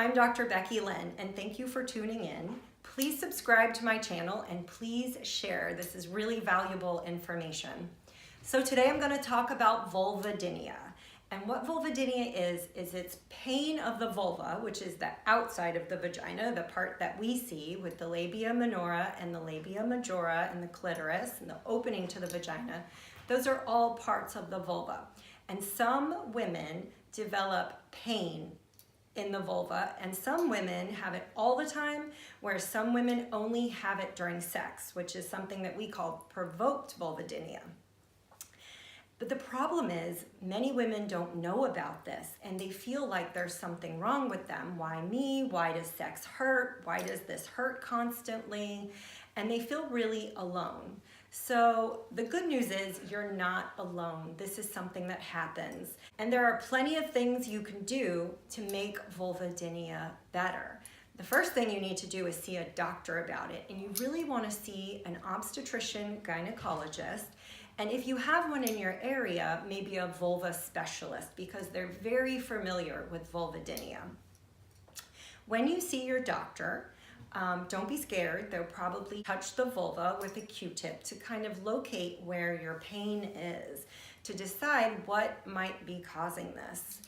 I'm Dr. Becky Lynn, and thank you for tuning in. Please subscribe to my channel and please share. This is really valuable information. So today I'm going to talk about vulvodynia. And what vulvodynia is it's pain of the vulva, which is the outside of the vagina, the part that we see with the labia minora and the labia majora and the clitoris and the opening to the vagina. Those are all parts of the vulva. And some women develop pain in the vulva, and some women have it all the time, where some women only have it during sex, which is something that we call provoked vulvodynia. But the problem is many women don't know about this and they feel like there's something wrong with them. Why me? Why does sex hurt? Why does this hurt constantly? And they feel really alone. So the good news is you're not alone. This is something that happens. And there are plenty of things you can do to make vulvodynia better. The first thing you need to do is see a doctor about it. And you really want to see an obstetrician gynecologist. And if you have one in your area, maybe a vulva specialist, because they're very familiar with vulvodynia. When you see your doctor, don't be scared. They'll probably touch the vulva with a Q-tip to kind of locate where your pain is, to decide what might be causing this.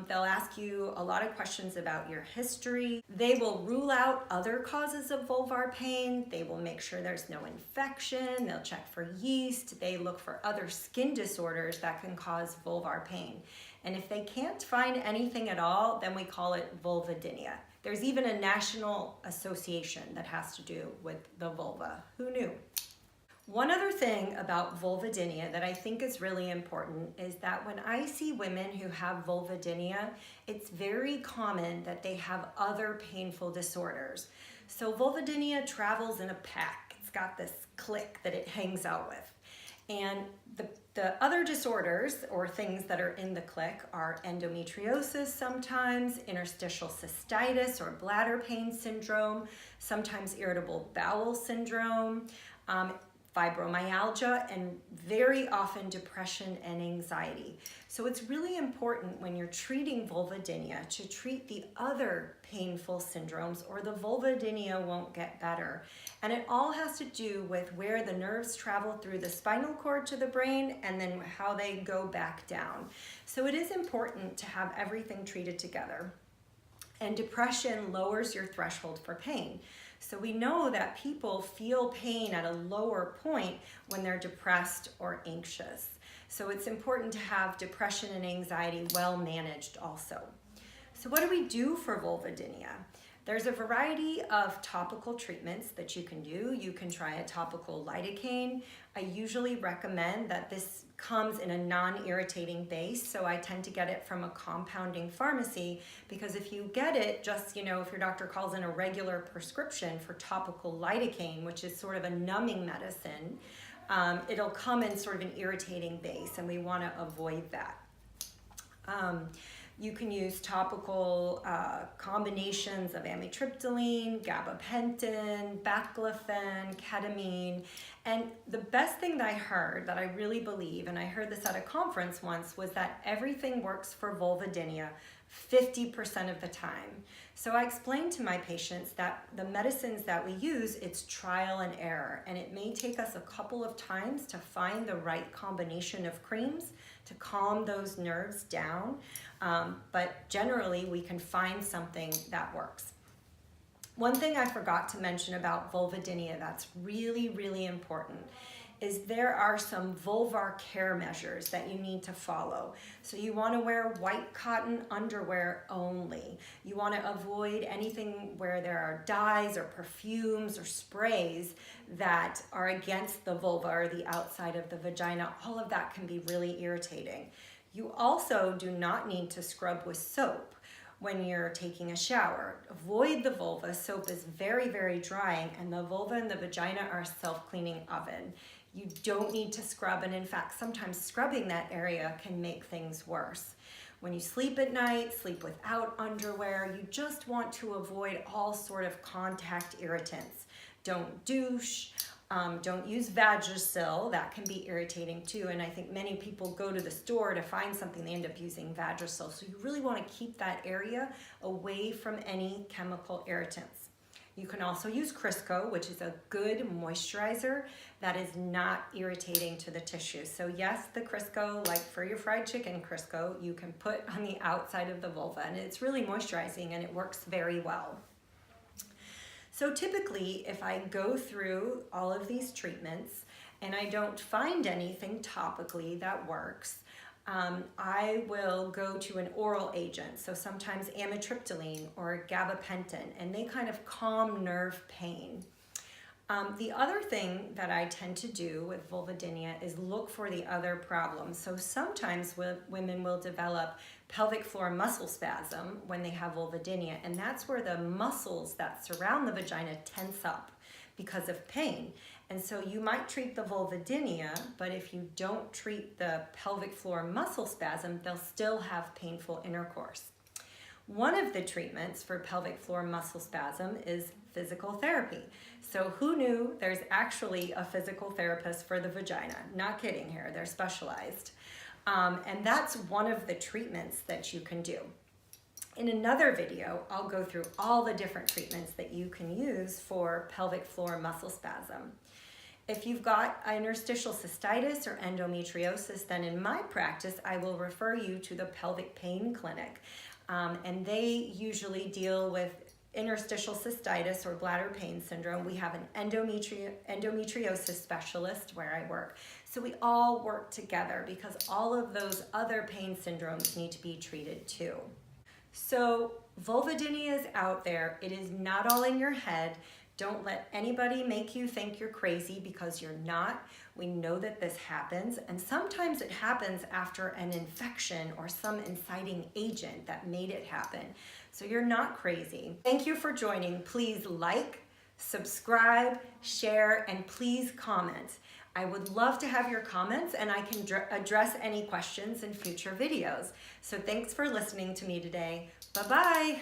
They'll ask you a lot of questions about your history. They will rule out other causes of vulvar pain. They will make sure there's no infection. They'll check for yeast. They look for other skin disorders that can cause vulvar pain. And if they can't find anything at all, then we call it vulvodynia. There's even a national association that has to do with the vulva. Who knew? One other thing about vulvodynia that I think is really important is that when I see women who have vulvodynia, it's very common that they have other painful disorders. So vulvodynia travels in a pack. It's got this clique that it hangs out with. And the other disorders or things that are in the clique are endometriosis sometimes, interstitial cystitis or bladder pain syndrome, sometimes irritable bowel syndrome, fibromyalgia, and very often depression and anxiety. So it's really important when you're treating vulvodynia to treat the other painful syndromes or the vulvodynia won't get better. And it all has to do with where the nerves travel through the spinal cord to the brain and then how they go back down. So it is important to have everything treated together. And depression lowers your threshold for pain. So we know that people feel pain at a lower point when they're depressed or anxious. So it's important to have depression and anxiety well managed also. So what do we do for vulvodynia? There's a variety of topical treatments that you can do. You can try a topical lidocaine. I usually recommend that this comes in a non-irritating base, so I tend to get it from a compounding pharmacy, because if you get it just, if your doctor calls in a regular prescription for topical lidocaine, which is sort of a numbing medicine, it'll come in sort of an irritating base, and we want to avoid that. You can use topical combinations of amitriptyline, gabapentin, baclofen, ketamine. And the best thing that I heard, that I really believe, and I heard this at a conference once, was that everything works for vulvodynia 50% of the time. So I explained to my patients that the medicines that we use, it's trial and error, and it may take us a couple of times to find the right combination of creams to calm those nerves down, but generally we can find something that works. One thing I forgot to mention about vulvodynia that's really, really important is there are some vulvar care measures that you need to follow. So you want to wear white cotton underwear only. You want to avoid anything where there are dyes or perfumes or sprays that are against the vulva or the outside of the vagina. All of that can be really irritating. You also do not need to scrub with soap when you're taking a shower. Avoid the vulva. Soap is very, very drying, and the vulva and the vagina are a self-cleaning oven. You don't need to scrub, and in fact, sometimes scrubbing that area can make things worse. When you sleep at night, sleep without underwear. You just want to avoid all sort of contact irritants. Don't douche. Don't use Vagisil, that can be irritating too, and I think many people go to the store to find something, they end up using Vagisil. So you really want to keep that area away from any chemical irritants. You can also use Crisco, which is a good moisturizer that is not irritating to the tissue. So yes, the Crisco, like for your fried chicken Crisco, you can put on the outside of the vulva, and it's really moisturizing and it works very well. So typically, if I go through all of these treatments and I don't find anything topically that works, I will go to an oral agent. So sometimes amitriptyline or gabapentin, and they kind of calm nerve pain. The other thing that I tend to do with vulvodynia is look for the other problems. So sometimes women will develop pelvic floor muscle spasm when they have vulvodynia, and that's where the muscles that surround the vagina tense up because of pain. And so you might treat the vulvodynia, but if you don't treat the pelvic floor muscle spasm, they'll still have painful intercourse. One of the treatments for pelvic floor muscle spasm is physical therapy. So who knew there's actually a physical therapist for the vagina? Not kidding here, they're specialized. And that's one of the treatments that you can do. In another video, I'll go through all the different treatments that you can use for pelvic floor muscle spasm. If you've got interstitial cystitis or endometriosis, then in my practice, I will refer you to the pelvic pain clinic. And they usually deal with interstitial cystitis or bladder pain syndrome. We have an endometriosis specialist where I work. So we all work together because all of those other pain syndromes need to be treated too. So vulvodynia is out there. It is not all in your head. Don't let anybody make you think you're crazy, because you're not. We know that this happens, and sometimes it happens after an infection or some inciting agent that made it happen. So you're not crazy. Thank you for joining. Please like, subscribe, share, and please comment. I would love to have your comments, and I can address any questions in future videos. So thanks for listening to me today. Bye-bye.